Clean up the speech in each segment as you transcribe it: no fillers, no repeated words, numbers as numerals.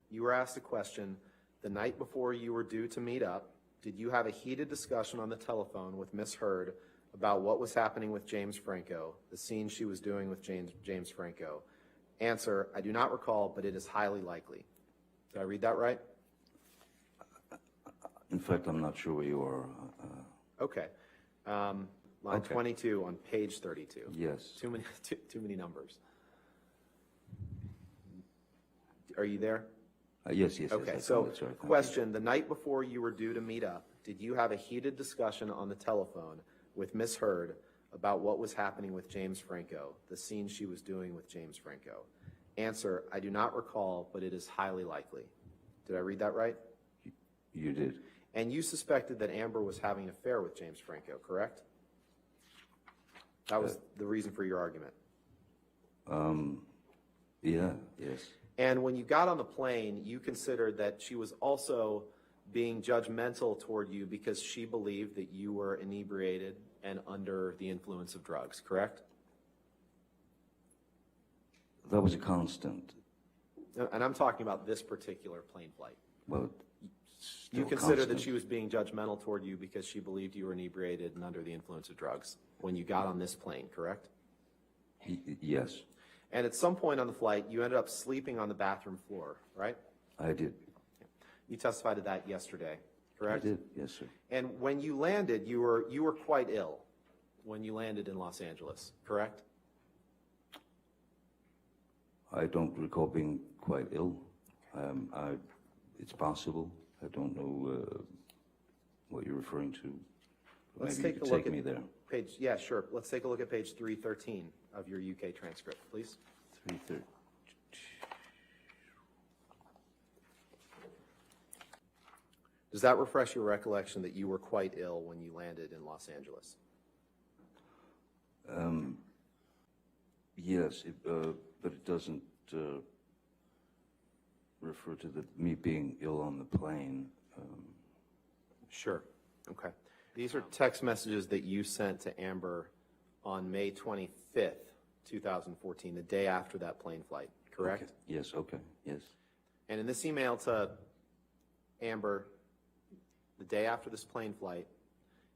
You were asked a question the night before you were due to meet up. Did you have a heated discussion on the telephone with Miss Heard about what was happening with James Franco, the scene she was doing with James Franco? Answer, I do not recall, but it is highly likely. Did I read that right? In fact, I'm not sure where you are. Okay. Line Okay. 22 on page 32. Yes. Too many numbers. Are you there? Yes. Okay, Yes, so that's right. question, the night before you were due to meet up, did you have a heated discussion on the telephone with Miss Heard about what was happening with James Franco, the scene she was doing with James Franco? Answer, I do not recall, but it is highly likely. Did I read that right? You did. And you suspected that Amber was having an affair with James Franco, correct? That was the reason for your argument. Yeah, yes. And when you got on the plane, you considered that she was also being judgmental toward you because she believed that you were inebriated and under the influence of drugs, correct? That was a constant. And I'm talking about this particular plane flight. Well, You consider that she was being judgmental toward you because she believed you were inebriated and under the influence of drugs when you got on this plane, correct? Yes. And at some point on the flight, you ended up sleeping on the bathroom floor, right? I did. You testified to that yesterday, correct? I did, yes, sir. And when you landed, you were quite ill when you landed in Los Angeles, correct? I don't recall being quite ill. It's possible. I don't know what you're referring to. Let's Maybe take you a could look take at me there. Yeah, sure. Let's take a look at page 313 of your UK transcript, please. 3:30. Does that refresh your recollection that you were quite ill when you landed in Los Angeles? Yes, but it doesn't refer to me being ill on the plane. Sure. Okay. These are text messages that you sent to Amber on May 25th, 2014, the day after that plane flight, correct? Okay. Yes, okay, yes. And in this email to Amber, the day after this plane flight,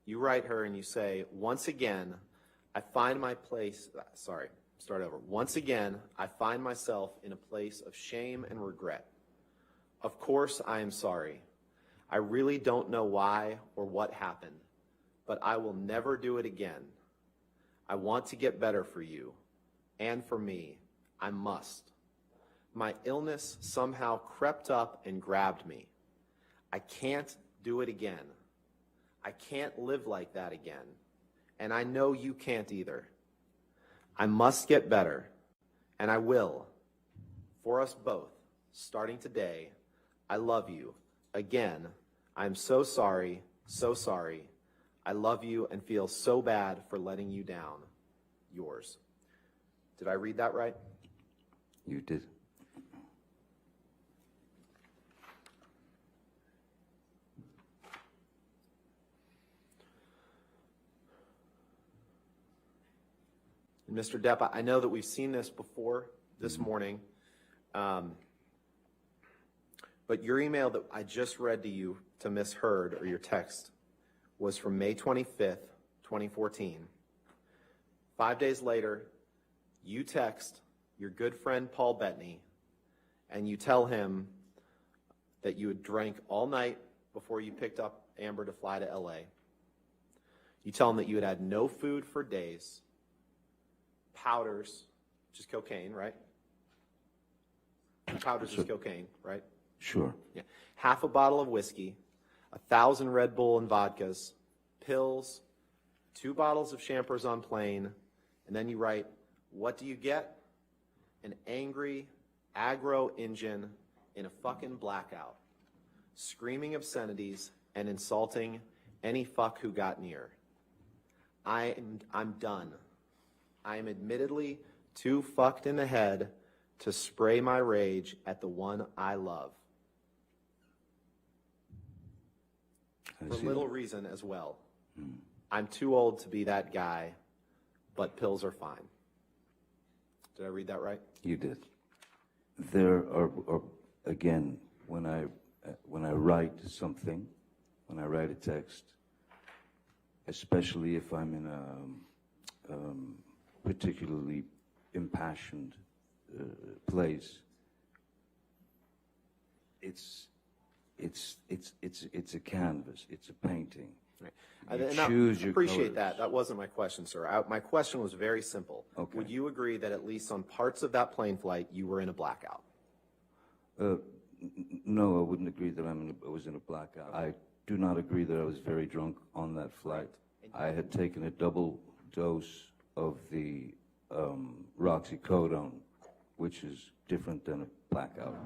you write her and you say, once again, I find my place, start over. Once again, I find myself in a place of shame and regret. Of course, I am sorry. I really don't know why or what happened, but I will never do it again. I want to get better for you and for me. I must. My illness somehow crept up and grabbed me. I can't do it again. I can't live like that again. And I know you can't either. I must get better, and I will. For us both, starting today, I love you. Again, I'm so sorry, so sorry. I love you and feel so bad for letting you down. Yours. Did I read that right? You did. Mr. Depp, I know that we've seen this before this morning, but your email that I just read to you to Ms. Heard, or your text, was from May 25th, 2014. 5 days later, you text your good friend Paul Bettany, and you tell him that you had drank all night before you picked up Amber to fly to LA. You tell him that you had had no food for days, powders, which is cocaine, right? Powders is cocaine, right? Sure. Yeah. Half a bottle of whiskey, 1,000 Red Bull and vodkas, pills, 2 bottles of Champers on plane, and then you write, what do you get? An angry, aggro engine in a fucking blackout, screaming obscenities and insulting any fuck who got near. I'm done. I am admittedly too fucked in the head to spray my rage at the one I love. For little reason as well. I'm too old to be that guy, but pills are fine. Did I read that right? You did. There are again, when I write something, when I write a text, especially if I'm in a particularly impassioned place, it's a canvas, it's a painting. Right. You And I choose your appreciate colors. that. That wasn't my question, sir. My question was very simple. Okay. Would you agree that at least on parts of that plane flight, you were in a blackout? No, I wouldn't agree that I was in a blackout. I do not agree that I was very drunk on that flight. I had taken a double dose of the roxycodone, which is different than a blackout.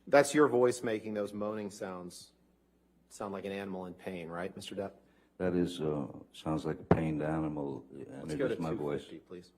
That's your voice making those moaning sounds. Sound like an animal in pain, right, Mr. Depp? That is, sounds like a pained animal, and Let's it go to is my voice. 250, please.